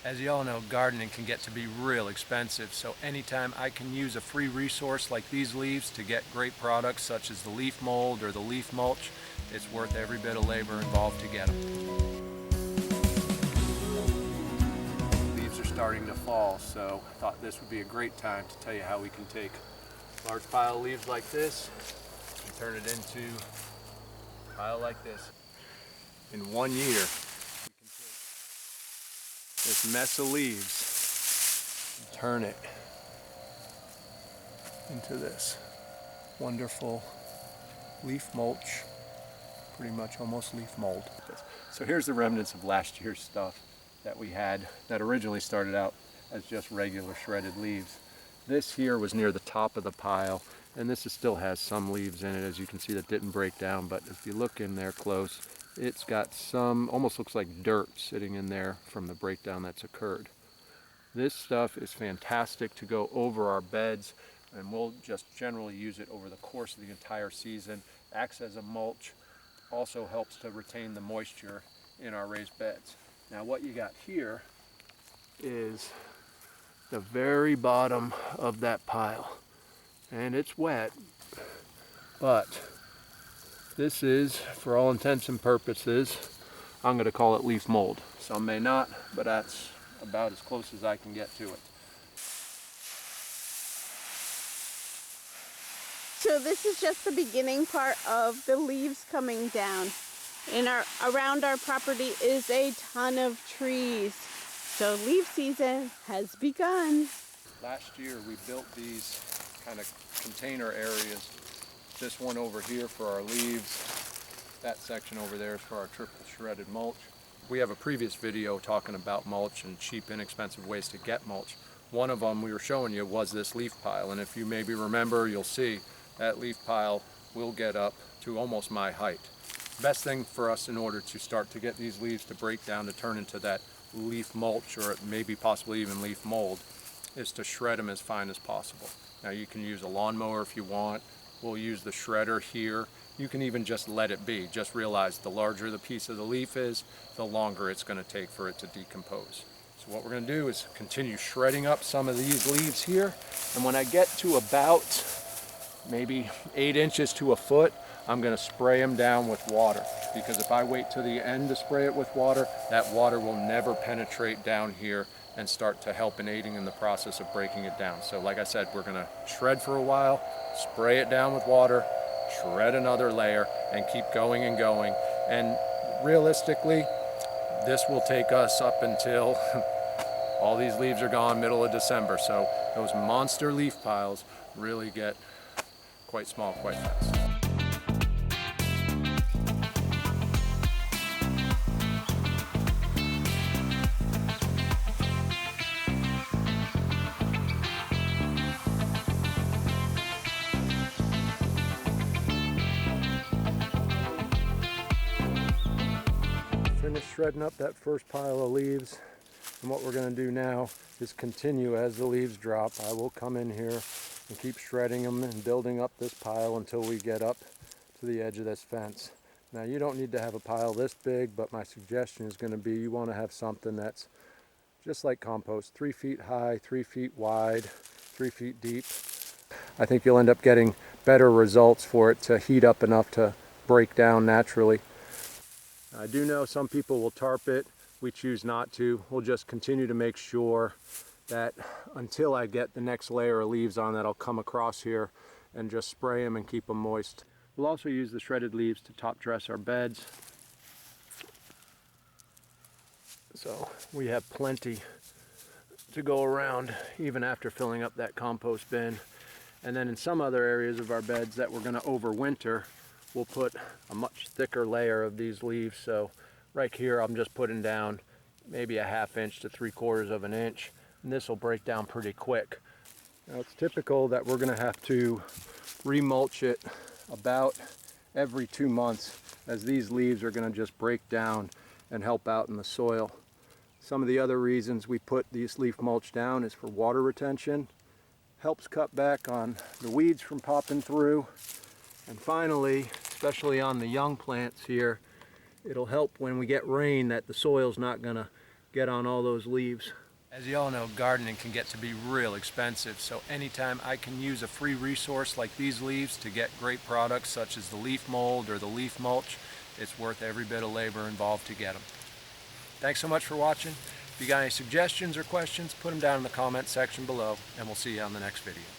As you all know, gardening can get to be real expensive, so anytime I can use a free resource like these leaves to get great products such as the leaf mold or the leaf mulch, it's worth every bit of labor involved to get them. Leaves are starting to fall, so I thought this would be a great time to tell you how we can take a large pile of leaves like this and turn it into a pile like this. In 1 year, we can take this mess of leaves and turn it into this wonderful leaf mulch, pretty much almost leaf mold. So here's the remnants of last year's stuff that we had that originally started out as just regular shredded leaves. This here was near the top of the pile, and this still has some leaves in it, as you can see, that didn't break down, but if you look in there close, it's got some, almost looks like dirt sitting in there from the breakdown that's occurred. This stuff is fantastic to go over our beds, and we'll just generally use it over the course of the entire season. Acts as a mulch, also helps to retain the moisture in our raised beds. Now what you got here is the very bottom of that pile, and it's wet, but this is, for all intents and purposes, I'm going to call it leaf mold. Some may not, but that's about as close as I can get to it. So this is just the beginning part of the leaves coming down. Around our property is a ton of trees. So leaf season has begun. Last year we built these kind of container areas. This one over here for our leaves. That section over there is for our triple shredded mulch. We have a previous video talking about mulch and cheap, inexpensive ways to get mulch. One of them we were showing you was this leaf pile, and if you maybe remember, you'll see that leaf pile will get up to almost my height. Best thing for us in order to start to get these leaves to break down to turn into that leaf mulch, or maybe possibly even leaf mold, is to shred them as fine as possible. Now you can use a lawnmower if you want. We'll use the shredder here. You can even just let it be. Just realize the larger the piece of the leaf is, the longer it's going to take for it to decompose. So what we're going to do is continue shredding up some of these leaves here, and when I get to about maybe 8 inches to a foot, I'm going to spray them down with water, because if I wait to the end to spray it with water, that water will never penetrate down here and start to help in aiding in the process of breaking it down. So like I said, we're going to shred for a while, spray it down with water, shred another layer, and keep going and going. And realistically, this will take us up until all these leaves are gone, middle of December. So those monster leaf piles really get quite small quite fast. Finished shredding up that first pile of leaves, and what we're going to do now is continue as the leaves drop. I will come in here and keep shredding them and building up this pile until we get up to the edge of this fence. Now you don't need to have a pile this big, but my suggestion is going to be you want to have something that's just like compost, 3 feet high, 3 feet wide, 3 feet deep. I think you'll end up getting better results for it to heat up enough to break down naturally. I do know some people will tarp it. We choose not to. We'll just continue to make sure that until I get the next layer of leaves on that, I'll come across here and just spray them and keep them moist. We'll also use the shredded leaves to top dress our beds. So we have plenty to go around even after filling up that compost bin. And then in some other areas of our beds that we're going to overwinter, we'll put a much thicker layer of these leaves. So right here I'm just putting down maybe a 1/2 inch to 3/4 of an inch, and this will break down pretty quick. Now it's typical that we're going to have to remulch it about every 2 months, as these leaves are going to just break down and help out in the soil. Some of the other reasons we put these leaf mulch down is for water retention, helps cut back on the weeds from popping through, and finally, especially on the young plants here, it'll help when we get rain that the soil's not going to get on all those leaves. As you all know, gardening can get to be real expensive, so anytime I can use a free resource like these leaves to get great products such as the leaf mold or the leaf mulch, it's worth every bit of labor involved to get them. Thanks so much for watching. If you got any suggestions or questions, put them down in the comment section below, and we'll see you on the next video.